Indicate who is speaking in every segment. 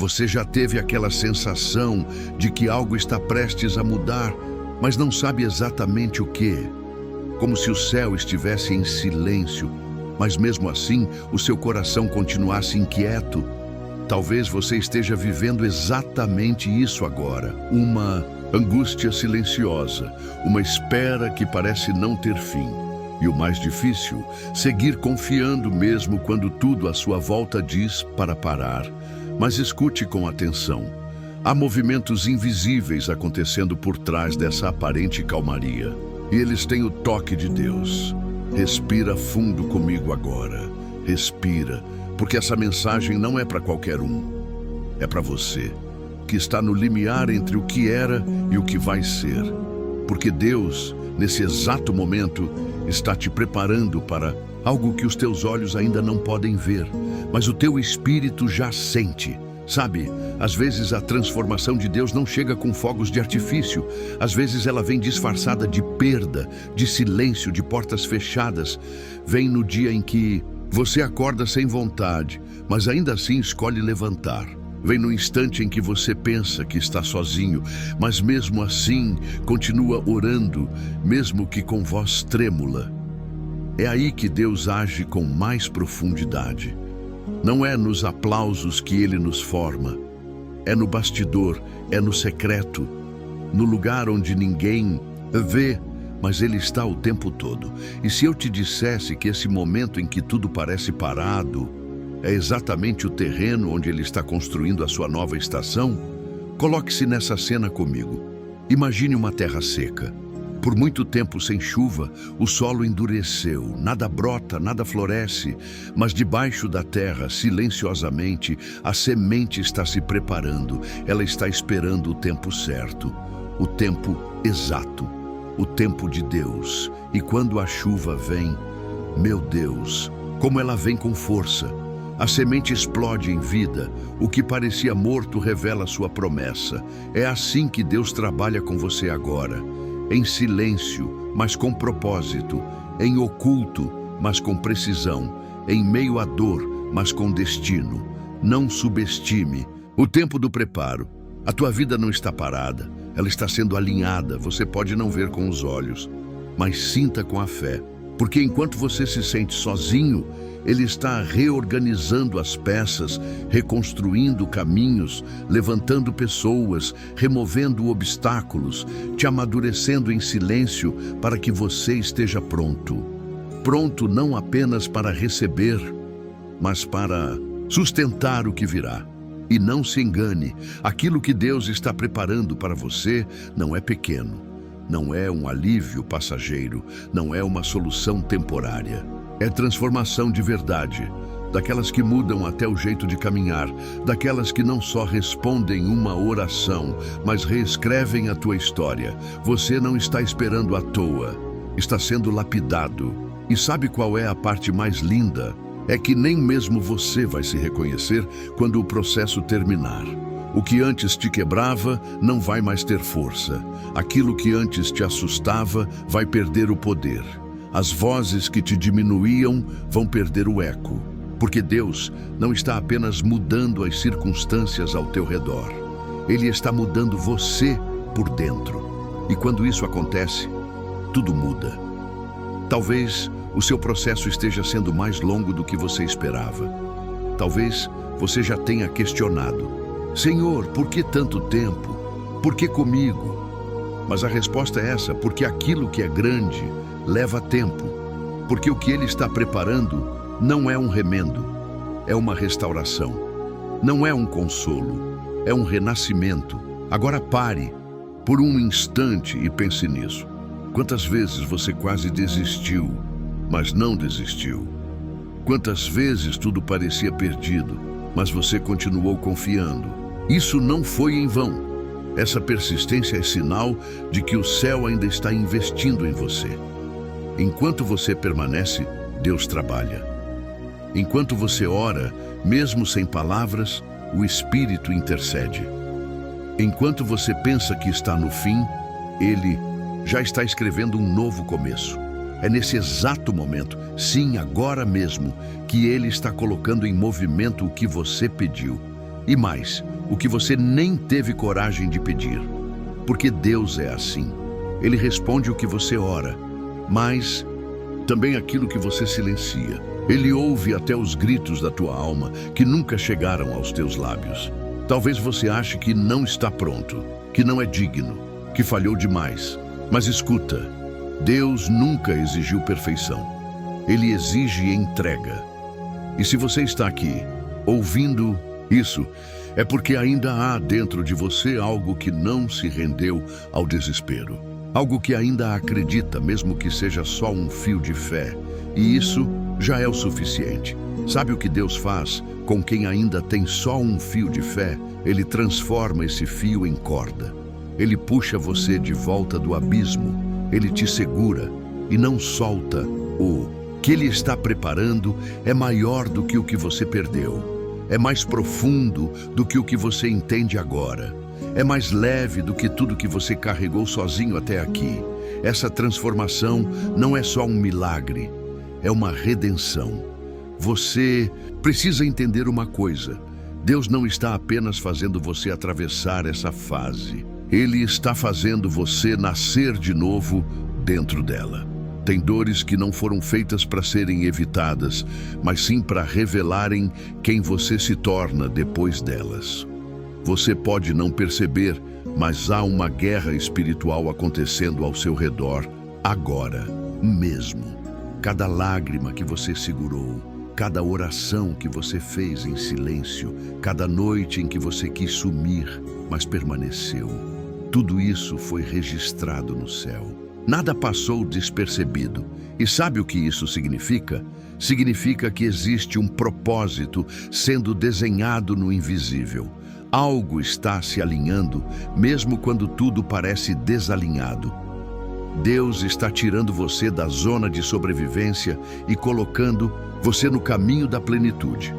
Speaker 1: Você já teve aquela sensação de que algo está prestes a mudar, mas não sabe exatamente o quê? Como se o céu estivesse em silêncio, mas mesmo assim o seu coração continuasse inquieto. Talvez você esteja vivendo exatamente isso agora. Uma angústia silenciosa, uma espera que parece não ter fim. E o mais difícil, seguir confiando mesmo quando tudo à sua volta diz para parar. Mas escute com atenção. Há movimentos invisíveis acontecendo por trás dessa aparente calmaria. E eles têm o toque de Deus. Respira fundo comigo agora. Respira, porque essa mensagem não é para qualquer um. É para você, que está no limiar entre o que era e o que vai ser. Porque Deus, nesse exato momento, está te preparando para algo que os teus olhos ainda não podem ver, mas o teu espírito já sente. Sabe, às vezes a transformação de Deus não chega com fogos de artifício. Às vezes ela vem disfarçada de perda, de silêncio, de portas fechadas. Vem no dia em que você acorda sem vontade, mas ainda assim escolhe levantar. Vem no instante em que você pensa que está sozinho, mas mesmo assim continua orando, mesmo que com voz trêmula. É aí que Deus age com mais profundidade. Não é nos aplausos que Ele nos forma. É no bastidor, é no secreto, no lugar onde ninguém vê, mas Ele está o tempo todo. E se eu te dissesse que esse momento em que tudo parece parado é exatamente o terreno onde Ele está construindo a sua nova estação? Coloque-se nessa cena comigo. Imagine uma terra seca. Por muito tempo sem chuva, o solo endureceu, nada brota, nada floresce, mas debaixo da terra, silenciosamente, a semente está se preparando, ela está esperando o tempo certo, o tempo exato, o tempo de Deus. E quando a chuva vem, meu Deus, como ela vem com força! A semente explode em vida, o que parecia morto revela sua promessa. É assim que Deus trabalha com você agora. Em silêncio, mas com propósito, em oculto, mas com precisão, em meio à dor, mas com destino. Não subestime o tempo do preparo. A tua vida não está parada, ela está sendo alinhada, você pode não ver com os olhos, mas sinta com a fé, porque enquanto você se sente sozinho, Ele está reorganizando as peças, reconstruindo caminhos, levantando pessoas, removendo obstáculos, te amadurecendo em silêncio para que você esteja pronto. Pronto não apenas para receber, mas para sustentar o que virá. E não se engane, aquilo que Deus está preparando para você não é pequeno, não é um alívio passageiro, não é uma solução temporária. É transformação de verdade, daquelas que mudam até o jeito de caminhar, daquelas que não só respondem uma oração, mas reescrevem a tua história. Você não está esperando à toa, está sendo lapidado. E sabe qual é a parte mais linda? É que nem mesmo você vai se reconhecer quando o processo terminar. O que antes te quebrava não vai mais ter força. Aquilo que antes te assustava vai perder o poder. As vozes que te diminuíam vão perder o eco, porque Deus não está apenas mudando as circunstâncias ao teu redor. Ele está mudando você por dentro. E quando isso acontece, tudo muda. Talvez o seu processo esteja sendo mais longo do que você esperava. Talvez você já tenha questionado: Senhor, por que tanto tempo? Por que comigo? Mas a resposta é essa: porque aquilo que é grande leva tempo, porque o que Ele está preparando não é um remendo, é uma restauração, não é um consolo, é um renascimento. Agora pare por um instante e pense nisso. Quantas vezes você quase desistiu, mas não desistiu? Quantas vezes tudo parecia perdido, mas você continuou confiando? Isso não foi em vão. Essa persistência é sinal de que o céu ainda está investindo em você. Enquanto você permanece, Deus trabalha. Enquanto você ora, mesmo sem palavras, o Espírito intercede. Enquanto você pensa que está no fim, Ele já está escrevendo um novo começo. É nesse exato momento, sim, agora mesmo, que Ele está colocando em movimento o que você pediu. E mais, o que você nem teve coragem de pedir. Porque Deus é assim. Ele responde o que você ora, mas também aquilo que você silencia. Ele ouve até os gritos da tua alma que nunca chegaram aos teus lábios. Talvez você ache que não está pronto, que não é digno, que falhou demais. Mas escuta, Deus nunca exigiu perfeição. Ele exige entrega. E se você está aqui, ouvindo isso, é porque ainda há dentro de você algo que não se rendeu ao desespero. Algo que ainda acredita, mesmo que seja só um fio de fé. E isso já é o suficiente. Sabe o que Deus faz com quem ainda tem só um fio de fé? Ele transforma esse fio em corda. Ele puxa você de volta do abismo. Ele te segura e não solta. O que Ele está preparando é maior do que o que você perdeu. É mais profundo do que o que você entende agora. É mais leve do que tudo que você carregou sozinho até aqui. Essa transformação não é só um milagre, é uma redenção. Você precisa entender uma coisa: Deus não está apenas fazendo você atravessar essa fase. Ele está fazendo você nascer de novo dentro dela. Tem dores que não foram feitas para serem evitadas, mas sim para revelarem quem você se torna depois delas. Você pode não perceber, mas há uma guerra espiritual acontecendo ao seu redor, agora mesmo. Cada lágrima que você segurou, cada oração que você fez em silêncio, cada noite em que você quis sumir, mas permaneceu. Tudo isso foi registrado no céu. Nada passou despercebido. E sabe o que isso significa? Significa que existe um propósito sendo desenhado no invisível. Algo está se alinhando, mesmo quando tudo parece desalinhado. Deus está tirando você da zona de sobrevivência e colocando você no caminho da plenitude.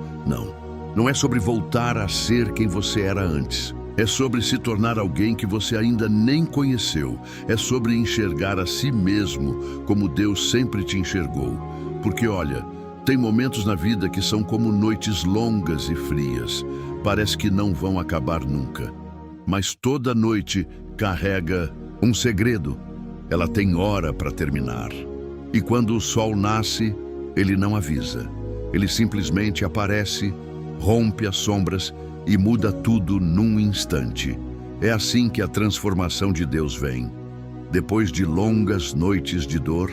Speaker 1: Não é sobre voltar a ser quem você era antes. É sobre se tornar alguém que você ainda nem conheceu. É sobre enxergar a si mesmo como Deus sempre te enxergou. Porque olha, tem momentos na vida que são como noites longas e frias. Parece que não vão acabar nunca. Mas toda noite carrega um segredo. Ela tem hora para terminar. E quando o sol nasce, ele não avisa. Ele simplesmente aparece, rompe as sombras e muda tudo num instante. É assim que a transformação de Deus vem. Depois de longas noites de dor,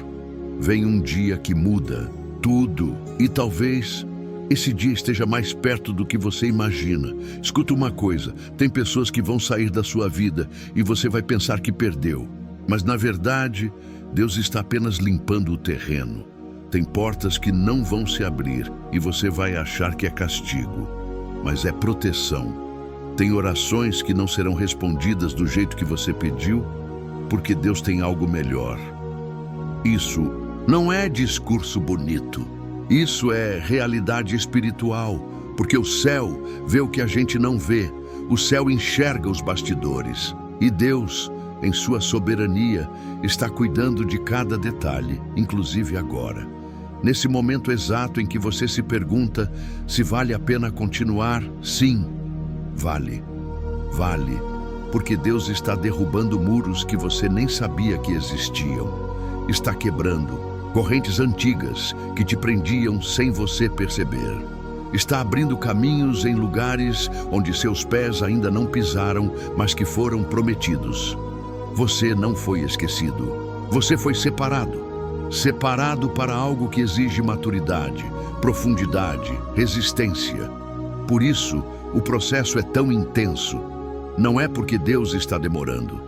Speaker 1: vem um dia que muda tudo. E talvez esse dia esteja mais perto do que você imagina. Escuta uma coisa, tem pessoas que vão sair da sua vida e você vai pensar que perdeu. Mas na verdade, Deus está apenas limpando o terreno. Tem portas que não vão se abrir e você vai achar que é castigo. Mas é proteção. Tem orações que não serão respondidas do jeito que você pediu, porque Deus tem algo melhor. Isso não é discurso bonito. Isso é realidade espiritual, porque o céu vê o que a gente não vê. O céu enxerga os bastidores. E Deus, em sua soberania, está cuidando de cada detalhe, inclusive agora. Nesse momento exato em que você se pergunta se vale a pena continuar, sim, vale. Vale, porque Deus está derrubando muros que você nem sabia que existiam. Está quebrando correntes antigas que te prendiam sem você perceber. Está abrindo caminhos em lugares onde seus pés ainda não pisaram, mas que foram prometidos. Você não foi esquecido. Você foi separado. Separado para algo que exige maturidade, profundidade, resistência. Por isso, o processo é tão intenso. Não é porque Deus está demorando.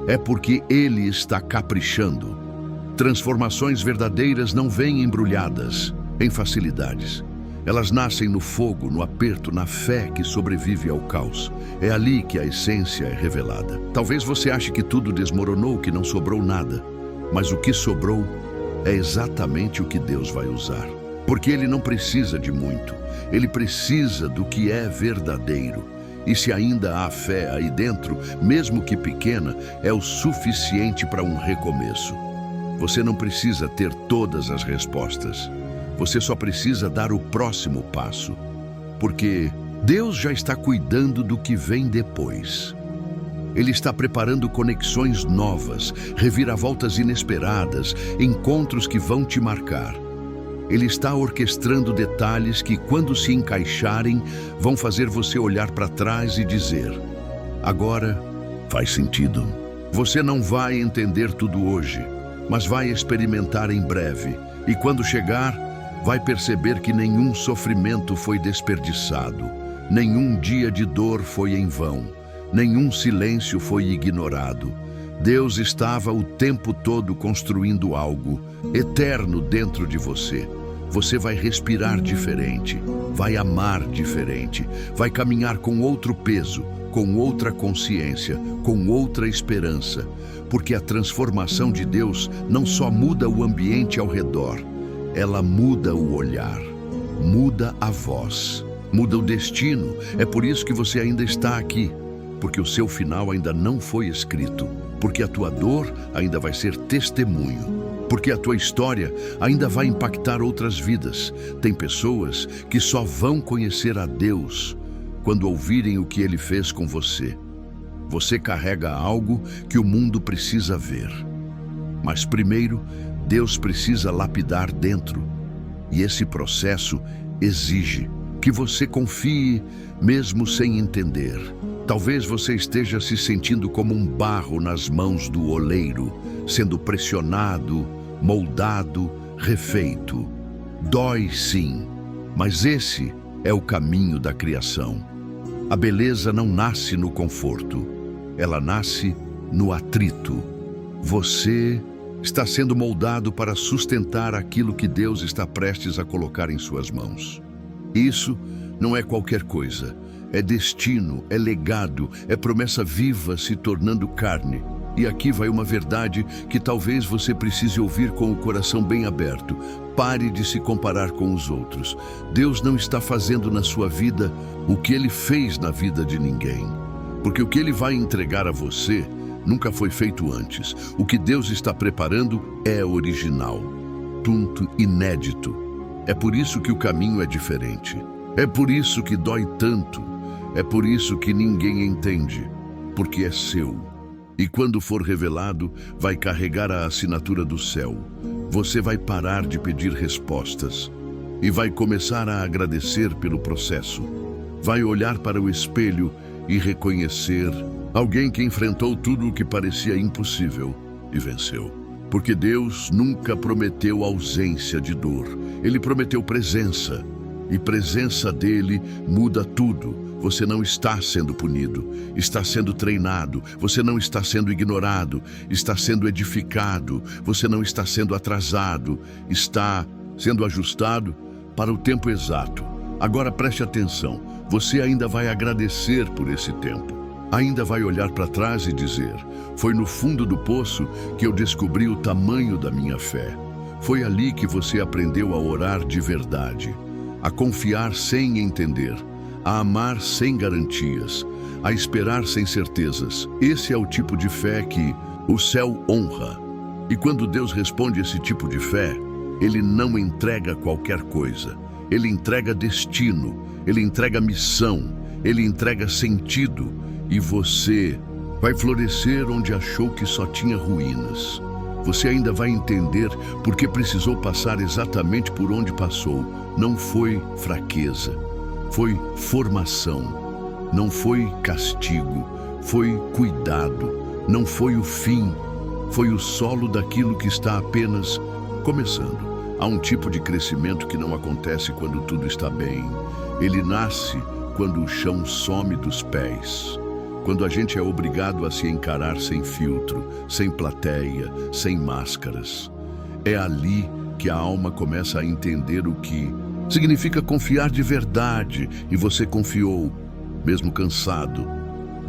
Speaker 1: É porque Ele está caprichando. Transformações verdadeiras não vêm embrulhadas em facilidades. Elas nascem no fogo, no aperto, na fé que sobrevive ao caos. É ali que a essência é revelada. Talvez você ache que tudo desmoronou, que não sobrou nada. Mas o que sobrou é exatamente o que Deus vai usar. Porque Ele não precisa de muito. Ele precisa do que é verdadeiro. E se ainda há fé aí dentro, mesmo que pequena, é o suficiente para um recomeço. Você não precisa ter todas as respostas. Você só precisa dar o próximo passo. Porque Deus já está cuidando do que vem depois. Ele está preparando conexões novas, reviravoltas inesperadas, encontros que vão te marcar. Ele está orquestrando detalhes que, quando se encaixarem, vão fazer você olhar para trás e dizer: agora faz sentido. Você não vai entender tudo hoje, mas vai experimentar em breve. E quando chegar, vai perceber que nenhum sofrimento foi desperdiçado, nenhum dia de dor foi em vão, nenhum silêncio foi ignorado. Deus estava o tempo todo construindo algo eterno dentro de você. Você vai respirar diferente, vai amar diferente, vai caminhar com outro peso, com outra consciência, com outra esperança, porque a transformação de Deus não só muda o ambiente ao redor, ela muda o olhar, muda a voz, muda o destino. É por isso que você ainda está aqui, porque o seu final ainda não foi escrito, porque a tua dor ainda vai ser testemunho, porque a tua história ainda vai impactar outras vidas. Tem pessoas que só vão conhecer a Deus quando ouvirem o que Ele fez com você. Você carrega algo que o mundo precisa ver. Mas primeiro, Deus precisa lapidar dentro. E esse processo exige que você confie, mesmo sem entender. Talvez você esteja se sentindo como um barro nas mãos do oleiro, sendo pressionado, moldado, refeito. Dói sim, mas esse é o caminho da criação. A beleza não nasce no conforto, ela nasce no atrito. Você está sendo moldado para sustentar aquilo que Deus está prestes a colocar em suas mãos. Isso não é qualquer coisa, é destino, é legado, é promessa viva se tornando carne. E aqui vai uma verdade que talvez você precise ouvir com o coração bem aberto. Pare de se comparar com os outros. Deus não está fazendo na sua vida o que Ele fez na vida de ninguém. Porque o que Ele vai entregar a você nunca foi feito antes. O que Deus está preparando é original, inédito. É por isso que o caminho é diferente. É por isso que dói tanto. É por isso que ninguém entende. Porque é seu. E quando for revelado, vai carregar a assinatura do céu. Você vai parar de pedir respostas e vai começar a agradecer pelo processo. Vai olhar para o espelho e reconhecer alguém que enfrentou tudo o que parecia impossível e venceu. Porque Deus nunca prometeu ausência de dor. Ele prometeu presença. E presença dele muda tudo. Você não está sendo punido, está sendo treinado. Você não está sendo ignorado, está sendo edificado. Você não está sendo atrasado, está sendo ajustado para o tempo exato. Agora preste atenção, você ainda vai agradecer por esse tempo. Ainda vai olhar para trás e dizer: foi no fundo do poço que eu descobri o tamanho da minha fé. Foi ali que você aprendeu a orar de verdade, a confiar sem entender, a amar sem garantias, a esperar sem certezas. Esse é o tipo de fé que o céu honra. E quando Deus responde esse tipo de fé, Ele não entrega qualquer coisa. Ele entrega destino, Ele entrega missão, Ele entrega sentido. E você vai florescer onde achou que só tinha ruínas. Você ainda vai entender porque precisou passar exatamente por onde passou. Não foi fraqueza, foi formação. Não foi castigo, foi cuidado. Não foi o fim, foi o solo daquilo que está apenas começando. Há um tipo de crescimento que não acontece quando tudo está bem. Ele nasce quando o chão some dos pés. Quando a gente é obrigado a se encarar sem filtro, sem plateia, sem máscaras. É ali que a alma começa a entender o que significa confiar de verdade. E você confiou, mesmo cansado,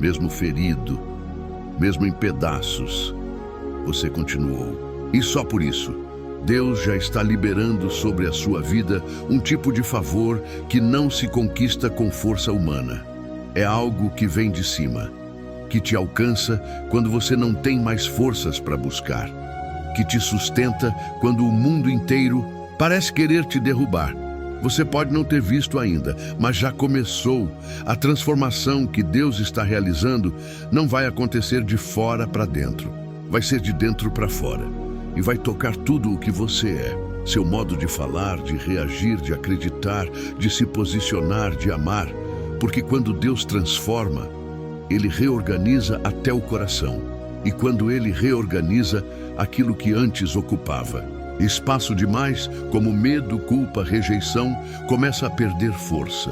Speaker 1: mesmo ferido, mesmo em pedaços. Você continuou. E só por isso, Deus já está liberando sobre a sua vida um tipo de favor que não se conquista com força humana. É algo que vem de cima, que te alcança quando você não tem mais forças para buscar, que te sustenta quando o mundo inteiro parece querer te derrubar. Você pode não ter visto ainda, mas já começou. A transformação que Deus está realizando não vai acontecer de fora para dentro. Vai ser de dentro para fora. E vai tocar tudo o que você é. Seu modo de falar, de reagir, de acreditar, de se posicionar, de amar. Porque quando Deus transforma, Ele reorganiza até o coração. E quando Ele reorganiza aquilo que antes ocupava espaço demais, como medo, culpa, rejeição, começa a perder força.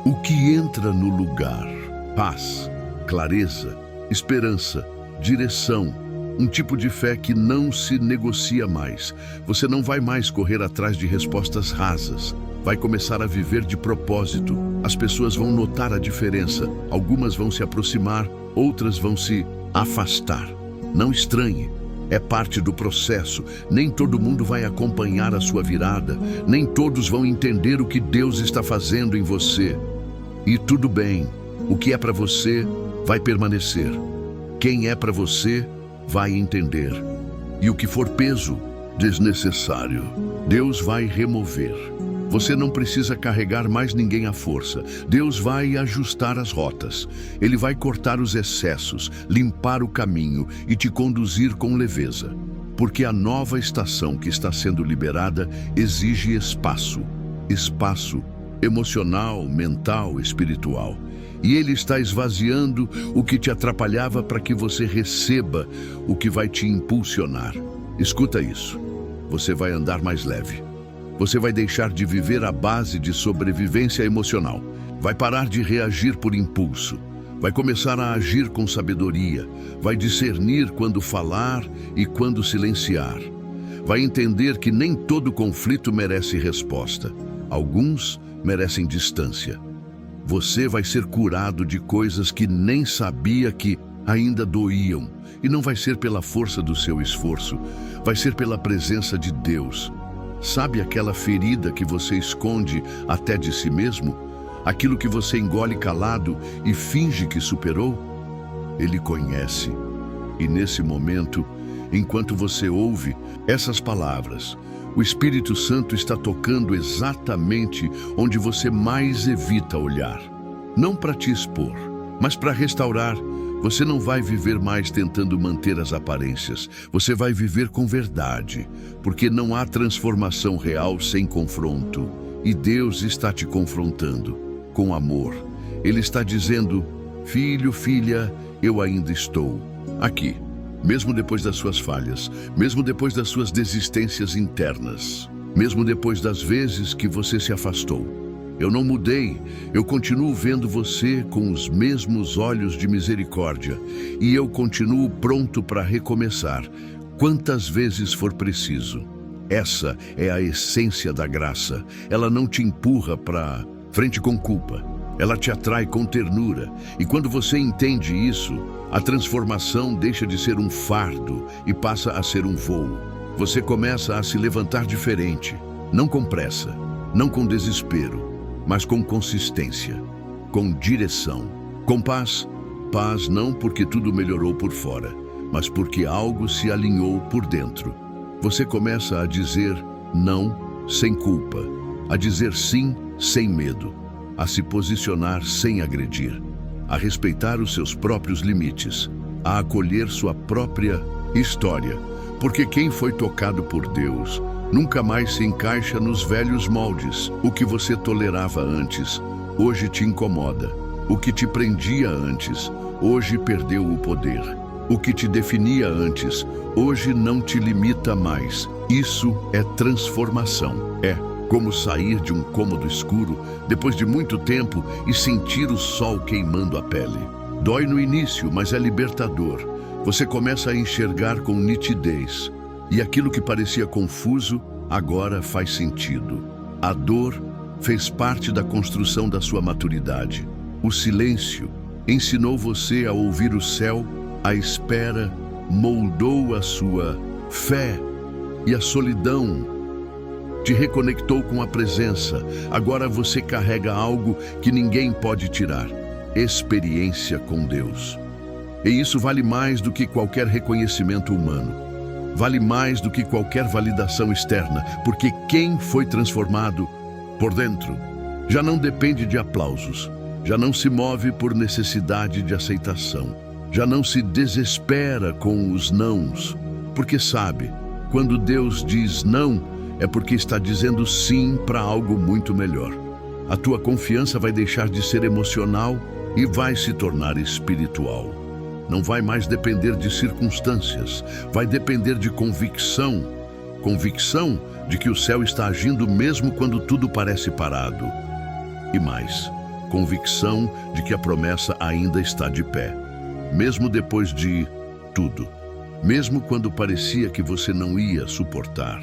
Speaker 1: O que entra no lugar? Paz, clareza, esperança, direção, um tipo de fé que não se negocia mais. Você não vai mais correr atrás de respostas rasas. Vai começar a viver de propósito. As pessoas vão notar a diferença. Algumas vão se aproximar, outras vão se afastar. Não estranhe. É parte do processo. Nem todo mundo vai acompanhar a sua virada. Nem todos vão entender o que Deus está fazendo em você. E tudo bem. O que é para você vai permanecer. Quem é para você vai entender. E o que for peso desnecessário, Deus vai remover. Você não precisa carregar mais ninguém à força. Deus vai ajustar as rotas. Ele vai cortar os excessos, limpar o caminho e te conduzir com leveza. Porque a nova estação que está sendo liberada exige espaço. Espaço emocional, mental, espiritual. E Ele está esvaziando o que te atrapalhava para que você receba o que vai te impulsionar. Escuta isso. Você vai andar mais leve. Você vai deixar de viver à base de sobrevivência emocional. Vai parar de reagir por impulso. Vai começar a agir com sabedoria. Vai discernir quando falar e quando silenciar. Vai entender que nem todo conflito merece resposta. Alguns merecem distância. Você vai ser curado de coisas que nem sabia que ainda doíam. E não vai ser pela força do seu esforço. Vai ser pela presença de Deus. Sabe aquela ferida que você esconde até de si mesmo? Aquilo que você engole calado e finge que superou? Ele conhece. E nesse momento, enquanto você ouve essas palavras, o Espírito Santo está tocando exatamente onde você mais evita olhar. Não para te expor, mas para restaurar. Você não vai viver mais tentando manter as aparências. Você vai viver com verdade, porque não há transformação real sem confronto. E Deus está te confrontando com amor. Ele está dizendo: filho, filha, eu ainda estou aqui. Mesmo depois das suas falhas, mesmo depois das suas desistências internas, mesmo depois das vezes que você se afastou. Eu não mudei, eu continuo vendo você com os mesmos olhos de misericórdia e eu continuo pronto para recomeçar, quantas vezes for preciso. Essa é a essência da graça. Ela não te empurra para frente com culpa, ela te atrai com ternura. E quando você entende isso, a transformação deixa de ser um fardo e passa a ser um voo. Você começa a se levantar diferente, não com pressa, não com desespero, mas com consistência, com direção, com paz. Paz não porque tudo melhorou por fora, mas porque algo se alinhou por dentro. Você começa a dizer não sem culpa, a dizer sim sem medo, a se posicionar sem agredir, a respeitar os seus próprios limites, a acolher sua própria história. Porque quem foi tocado por Deus nunca mais se encaixa nos velhos moldes. O que você tolerava antes, hoje te incomoda. O que te prendia antes, hoje perdeu o poder. O que te definia antes, hoje não te limita mais. Isso é transformação. É como sair de um cômodo escuro depois de muito tempo e sentir o sol queimando a pele. Dói no início, mas é libertador. Você começa a enxergar com nitidez. E aquilo que parecia confuso, agora faz sentido. A dor fez parte da construção da sua maturidade. O silêncio ensinou você a ouvir o céu, a espera moldou a sua fé e a solidão te reconectou com a presença. Agora você carrega algo que ninguém pode tirar: experiência com Deus. E isso vale mais do que qualquer reconhecimento humano. Vale mais do que qualquer validação externa, porque quem foi transformado Por dentro, já não depende de aplausos, já não se move por necessidade de aceitação, já não se desespera com os nãos, porque sabe, quando Deus diz não, é porque está dizendo sim para algo muito melhor. A tua confiança vai deixar de ser emocional e vai se tornar espiritual. Não vai mais depender de circunstâncias, vai depender de convicção. Convicção de que o céu está agindo mesmo quando tudo parece parado. E mais, convicção de que a promessa ainda está de pé, mesmo depois de tudo. Mesmo quando parecia que você não ia suportar.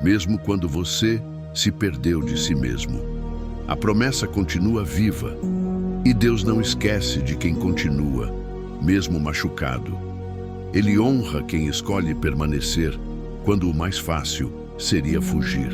Speaker 1: Mesmo quando você se perdeu de si mesmo. A promessa continua viva. E Deus não esquece de quem continua, mesmo machucado. Ele honra quem escolhe permanecer, quando o mais fácil seria fugir.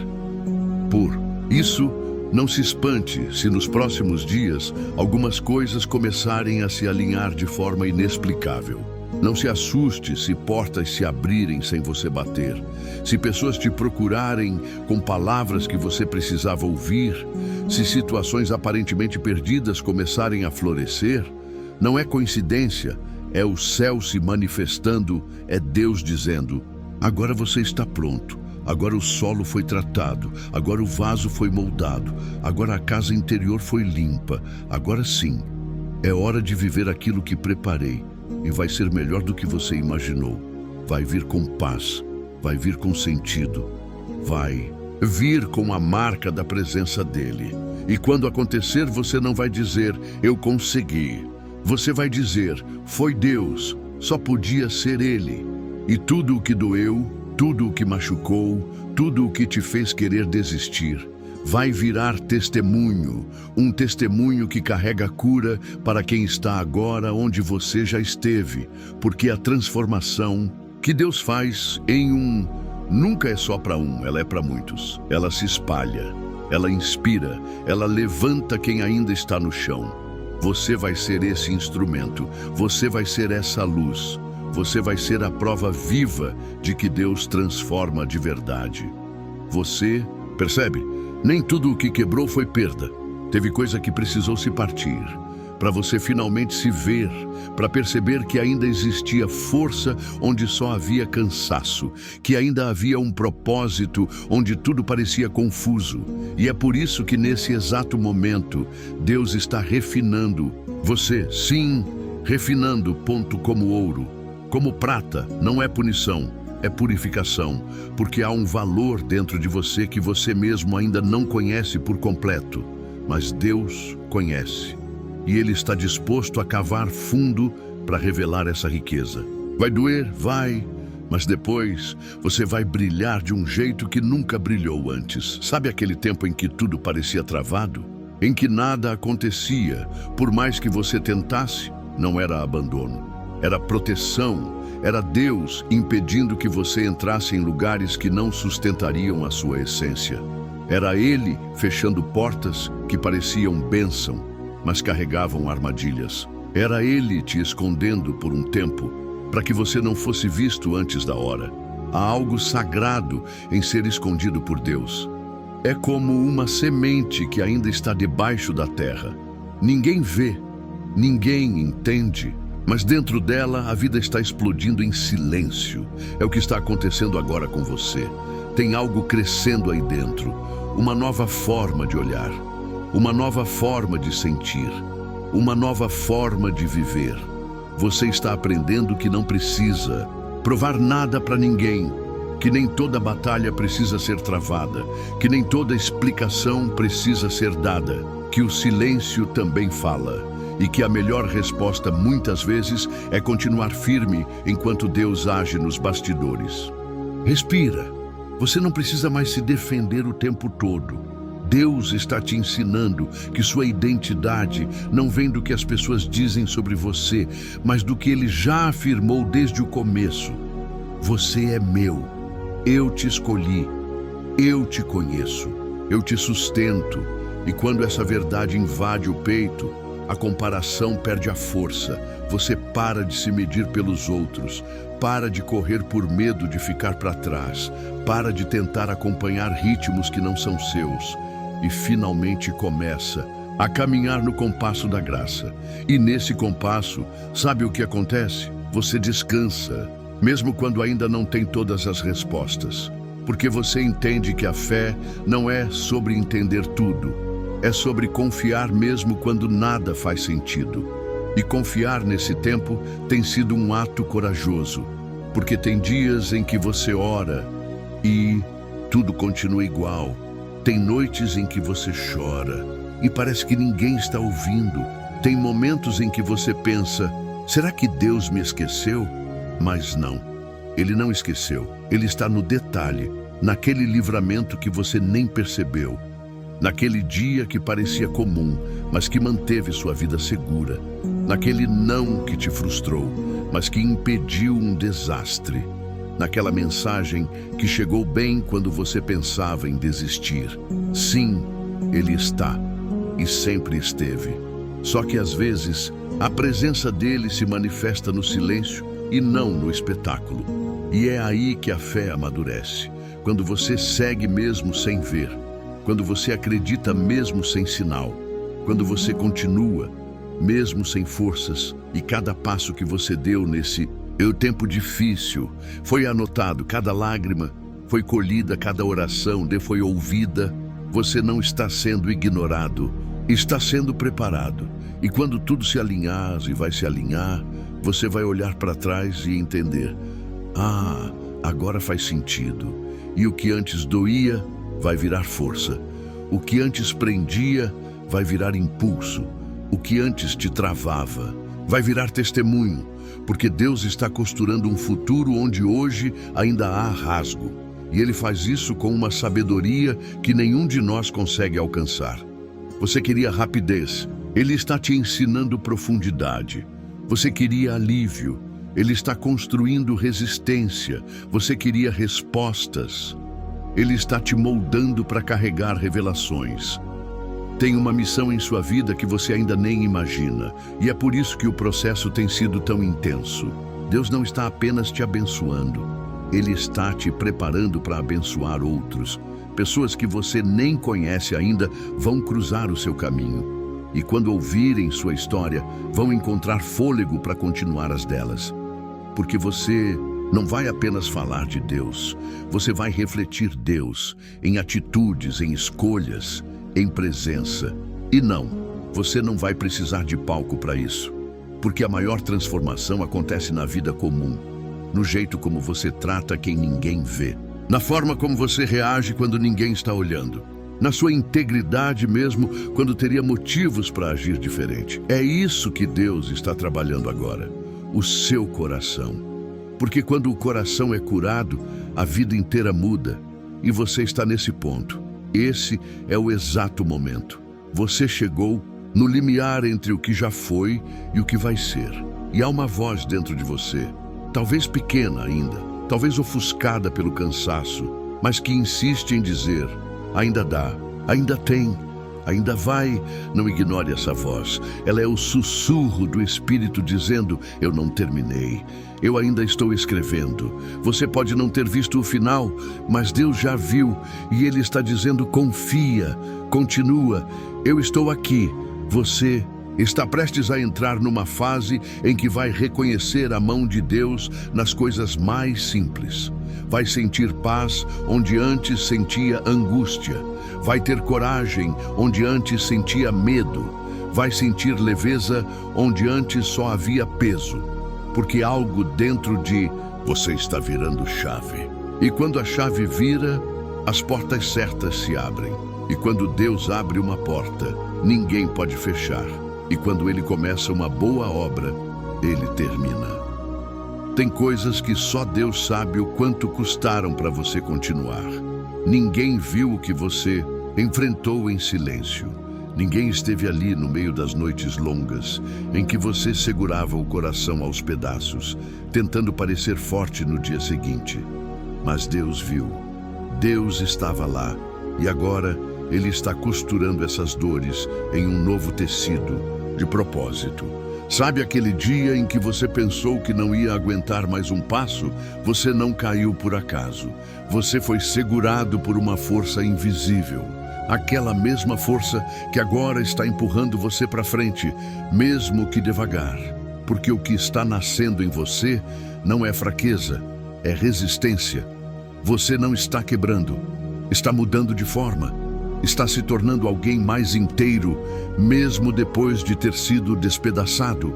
Speaker 1: Por isso, não se espante se nos próximos dias algumas coisas começarem a se alinhar de forma inexplicável. Não se assuste se portas se abrirem sem você bater, se pessoas te procurarem com palavras que você precisava ouvir, se situações aparentemente perdidas começarem a florescer. Não é coincidência, é o céu se manifestando, é Deus dizendo: agora você está pronto, agora o solo foi tratado, agora o vaso foi moldado, agora a casa interior foi limpa, agora sim, é hora de viver aquilo que preparei. E vai ser melhor do que você imaginou. Vai vir com paz, vai vir com sentido, vai vir com a marca da presença dele. E quando acontecer, você não vai dizer, eu consegui. Você vai dizer, foi Deus, só podia ser ele. E tudo o que doeu, tudo o que machucou, tudo o que te fez querer desistir, vai virar testemunho, um testemunho que carrega cura para quem está agora onde você já esteve, porque a transformação que Deus faz nunca é só para um, ela é para muitos. Ela se espalha, ela inspira, ela levanta quem ainda está no chão. Você vai ser esse instrumento, você vai ser essa luz, você vai ser a prova viva de que Deus transforma de verdade. Você, percebe? Nem tudo o que quebrou foi perda. Teve coisa que precisou se partir, para você finalmente se ver, para perceber que ainda existia força onde só havia cansaço, que ainda havia um propósito onde tudo parecia confuso. E é por isso que nesse exato momento, Deus está refinando você, sim, refinando ponto como ouro, como prata, não é punição. É purificação, porque há um valor dentro de você que você mesmo ainda não conhece por completo, mas Deus conhece. E Ele está disposto a cavar fundo para revelar essa riqueza. Vai doer? Vai, mas depois você vai brilhar de um jeito que nunca brilhou antes. Sabe aquele tempo em que tudo parecia travado? Em que nada acontecia, por mais que você tentasse? Não era abandono, era proteção. Era Deus impedindo que você entrasse em lugares que não sustentariam a sua essência. Era Ele fechando portas que pareciam bênção, mas carregavam armadilhas. Era Ele te escondendo por um tempo, para que você não fosse visto antes da hora. Há algo sagrado em ser escondido por Deus. É como uma semente que ainda está debaixo da terra. Ninguém vê, ninguém entende. Mas dentro dela, a vida está explodindo em silêncio. É o que está acontecendo agora com você. Tem algo crescendo aí dentro. Uma nova forma de olhar. Uma nova forma de sentir. Uma nova forma de viver. Você está aprendendo que não precisa provar nada para ninguém. Que nem toda batalha precisa ser travada. Que nem toda explicação precisa ser dada. Que o silêncio também fala. E que a melhor resposta, muitas vezes, é continuar firme enquanto Deus age nos bastidores. Respira. Você não precisa mais se defender o tempo todo. Deus está te ensinando que sua identidade não vem do que as pessoas dizem sobre você, mas do que Ele já afirmou desde o começo. Você é meu. Eu te escolhi. Eu te conheço. Eu te sustento. E quando essa verdade invade o peito, a comparação perde a força. Você para de se medir pelos outros. Para de correr por medo de ficar para trás. Para de tentar acompanhar ritmos que não são seus. e finalmente começa a caminhar no compasso da graça. E nesse compasso, sabe o que acontece? Você descansa, mesmo quando ainda não tem todas as respostas. Porque você entende que a fé não é sobre entender tudo, é sobre confiar mesmo quando nada faz sentido. E confiar nesse tempo tem sido um ato corajoso, porque tem dias em que você ora e tudo continua igual. Tem noites em que você chora e parece que ninguém está ouvindo. Tem momentos em que você pensa, será que Deus me esqueceu? Mas não, Ele não esqueceu. Ele está no detalhe, naquele livramento que você nem percebeu, naquele dia que parecia comum, mas que manteve sua vida segura, naquele não que te frustrou, mas que impediu um desastre, naquela mensagem que chegou bem quando você pensava em desistir. Sim, Ele está e sempre esteve. Só que às vezes a presença dele se manifesta no silêncio e não no espetáculo. E é aí que a fé amadurece, quando você segue mesmo sem ver, quando você acredita mesmo sem sinal, quando você continua mesmo sem forças, e cada passo que você deu nesse tempo difícil foi anotado, cada lágrima foi colhida, cada oração foi ouvida. Você não está sendo ignorado, está sendo preparado. E quando tudo se alinhar e vai se alinhar, você vai olhar para trás e entender, agora faz sentido. E o que antes doía vai virar força. O que antes prendia vai virar impulso. O que antes te travava vai virar testemunho, porque Deus está costurando um futuro onde hoje ainda há rasgo. E Ele faz isso com uma sabedoria que nenhum de nós consegue alcançar. Você queria rapidez, Ele está te ensinando profundidade. Você queria alívio, Ele está construindo resistência. Você queria respostas, Ele está te moldando para carregar revelações. Tem uma missão em sua vida que você ainda nem imagina, e é por isso que o processo tem sido tão intenso. Deus não está apenas te abençoando, Ele está te preparando para abençoar outros. Pessoas que você nem conhece ainda vão cruzar o seu caminho, e quando ouvirem sua história, vão encontrar fôlego para continuar as delas. Porque você não vai apenas falar de Deus, você vai refletir Deus em atitudes, em escolhas, em presença. E não, você não vai precisar de palco para isso, porque a maior transformação acontece na vida comum, no jeito como você trata quem ninguém vê, na forma como você reage quando ninguém está olhando, na sua integridade mesmo quando teria motivos para agir diferente. É isso que Deus está trabalhando agora, o seu coração. Porque quando o coração é curado, a vida inteira muda, e você está nesse ponto. Esse é o exato momento. Você chegou no limiar entre o que já foi e o que vai ser. E há uma voz dentro de você, talvez pequena ainda, talvez ofuscada pelo cansaço, mas que insiste em dizer, ainda dá, ainda tem, ainda vai. Não ignore essa voz. Ela é o sussurro do Espírito dizendo, eu não terminei, eu ainda estou escrevendo. Você pode não ter visto o final, mas Deus já viu, e Ele está dizendo, confia, continua, eu estou aqui. Você está prestes a entrar numa fase em que vai reconhecer a mão de Deus nas coisas mais simples. Vai sentir paz onde antes sentia angústia. Vai ter coragem onde antes sentia medo. Vai sentir leveza onde antes só havia peso. Porque algo dentro de você está virando chave. E quando a chave vira, as portas certas se abrem. E quando Deus abre uma porta, ninguém pode fechar. E quando Ele começa uma boa obra, Ele termina. Tem coisas que só Deus sabe o quanto custaram para você continuar. Ninguém viu o que você enfrentou em silêncio. Ninguém esteve ali no meio das noites longas, em que você segurava o coração aos pedaços, tentando parecer forte no dia seguinte. Mas Deus viu. Deus estava lá. E agora Ele está costurando essas dores em um novo tecido, de propósito. Sabe aquele dia em que você pensou que não ia aguentar mais um passo? Você não caiu por acaso. Você foi segurado por uma força invisível. Aquela mesma força que agora está empurrando você para frente, mesmo que devagar. Porque o que está nascendo em você não é fraqueza, é resistência. Você não está quebrando, está mudando de forma, está se tornando alguém mais inteiro, mesmo depois de ter sido despedaçado.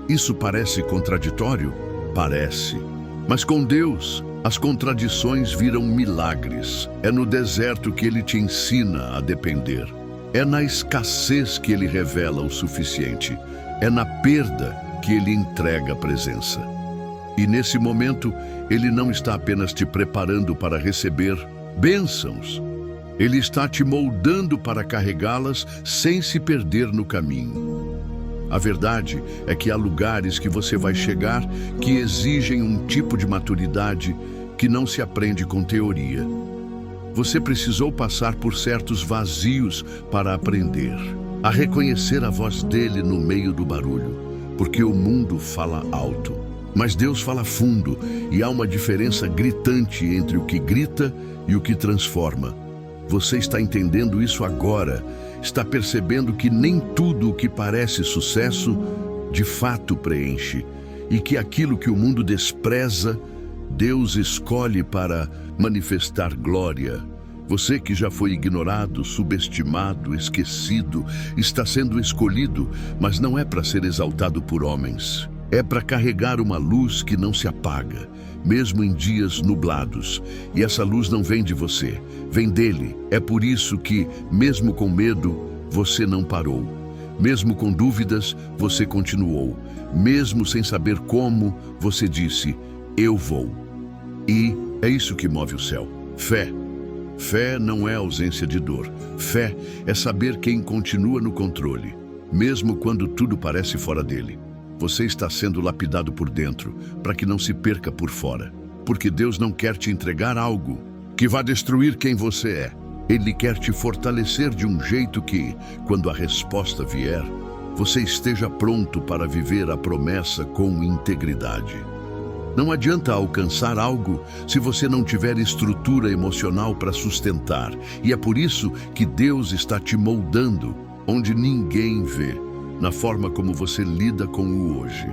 Speaker 1: Isso parece contraditório? Parece. Mas com Deus, as contradições viram milagres. É no deserto que Ele te ensina a depender. É na escassez que Ele revela o suficiente. É na perda que Ele entrega a presença. E nesse momento, Ele não está apenas te preparando para receber bênçãos. Ele está te moldando para carregá-las sem se perder no caminho. A verdade é que há lugares que você vai chegar que exigem um tipo de maturidade que não se aprende com teoria. Você precisou passar por certos vazios para aprender a reconhecer a voz dele no meio do barulho, porque o mundo fala alto, mas Deus fala fundo, e há uma diferença gritante entre o que grita e o que transforma. Você está entendendo isso agora, está percebendo que nem tudo o que parece sucesso, de fato preenche, e que aquilo que o mundo despreza, Deus escolhe para manifestar glória. Você que já foi ignorado, subestimado, esquecido, está sendo escolhido, mas não é para ser exaltado por homens. É para carregar uma luz que não se apaga, mesmo em dias nublados. E essa luz não vem de você, vem dele. É por isso que, mesmo com medo, você não parou. Mesmo com dúvidas, você continuou. Mesmo sem saber como, você disse, eu vou. E é isso que move o céu. Fé. Fé não é ausência de dor. Fé é saber quem continua no controle, mesmo quando tudo parece fora dele. Você está sendo lapidado por dentro, para que não se perca por fora. Porque Deus não quer te entregar algo que vá destruir quem você é. Ele quer te fortalecer de um jeito que, quando a resposta vier, você esteja pronto para viver a promessa com integridade. Não adianta alcançar algo se você não tiver estrutura emocional para sustentar. E é por isso que Deus está te moldando, onde ninguém vê. Na forma como você lida com o hoje,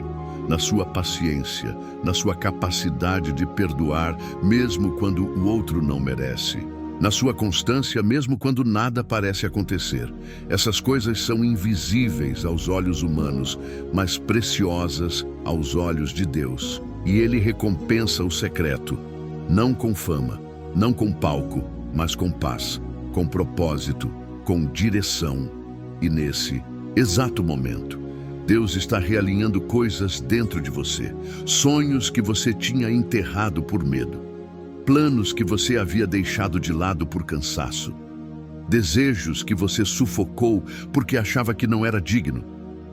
Speaker 1: na sua paciência, na sua capacidade de perdoar, mesmo quando o outro não merece, na sua constância, mesmo quando nada parece acontecer. Essas coisas são invisíveis aos olhos humanos, mas preciosas aos olhos de Deus. E Ele recompensa o secreto, não com fama, não com palco, mas com paz, com propósito, com direção. E nesse exato momento, Deus está realinhando coisas dentro de você, sonhos que você tinha enterrado por medo, planos que você havia deixado de lado por cansaço, desejos que você sufocou porque achava que não era digno,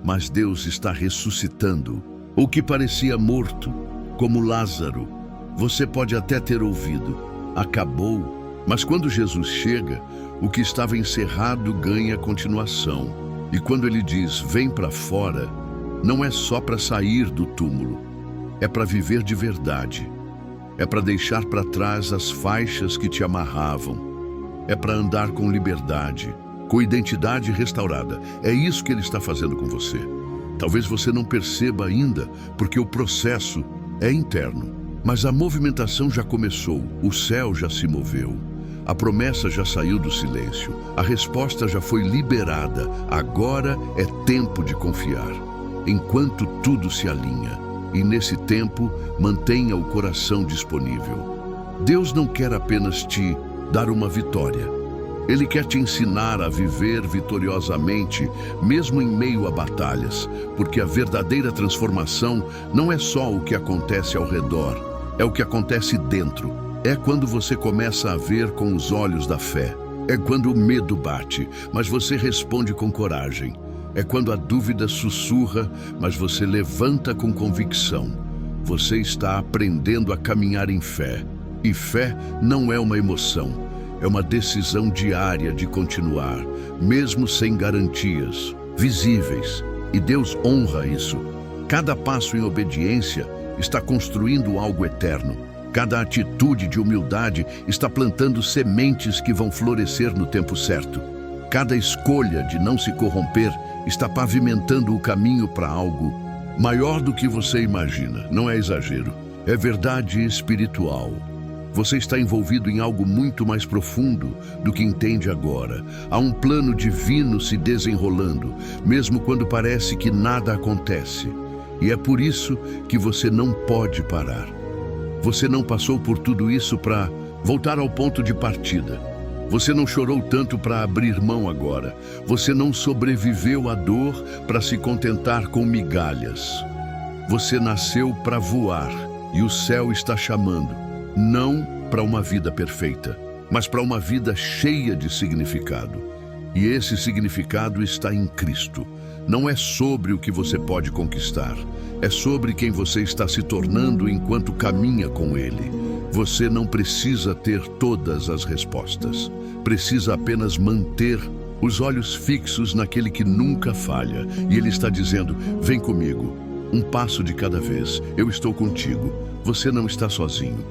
Speaker 1: mas Deus está ressuscitando o que parecia morto, como Lázaro. Você pode até ter ouvido, acabou, mas quando Jesus chega, o que estava encerrado ganha continuação. E quando ele diz, vem para fora, não é só para sair do túmulo, é para viver de verdade. É para deixar para trás as faixas que te amarravam. É para andar com liberdade, com identidade restaurada. É isso que ele está fazendo com você. Talvez você não perceba ainda, porque o processo é interno. Mas a movimentação já começou, o céu já se moveu. A promessa já saiu do silêncio, a resposta já foi liberada. Agora é tempo de confiar, enquanto tudo se alinha. E nesse tempo, mantenha o coração disponível. Deus não quer apenas te dar uma vitória. Ele quer te ensinar a viver vitoriosamente, mesmo em meio a batalhas, porque a verdadeira transformação não é só o que acontece ao redor, é o que acontece dentro. É quando você começa a ver com os olhos da fé. É quando o medo bate, mas você responde com coragem. É quando a dúvida sussurra, mas você levanta com convicção. Você está aprendendo a caminhar em fé. E fé não é uma emoção, é uma decisão diária de continuar, mesmo sem garantias visíveis. E Deus honra isso. Cada passo em obediência está construindo algo eterno. Cada atitude de humildade está plantando sementes que vão florescer no tempo certo. Cada escolha de não se corromper está pavimentando o caminho para algo maior do que você imagina. Não é exagero, é verdade espiritual. Você está envolvido em algo muito mais profundo do que entende agora. Há um plano divino se desenrolando, mesmo quando parece que nada acontece. E é por isso que você não pode parar. Você não passou por tudo isso para voltar ao ponto de partida. Você não chorou tanto para abrir mão agora. Você não sobreviveu à dor para se contentar com migalhas. Você nasceu para voar e o céu está chamando, não para uma vida perfeita, mas para uma vida cheia de significado. E esse significado está em Cristo. Não é sobre o que você pode conquistar, é sobre quem você está se tornando enquanto caminha com Ele. Você não precisa ter todas as respostas. Precisa apenas manter os olhos fixos naquele que nunca falha. E Ele está dizendo: vem comigo, um passo de cada vez. Eu estou contigo. Você não está sozinho.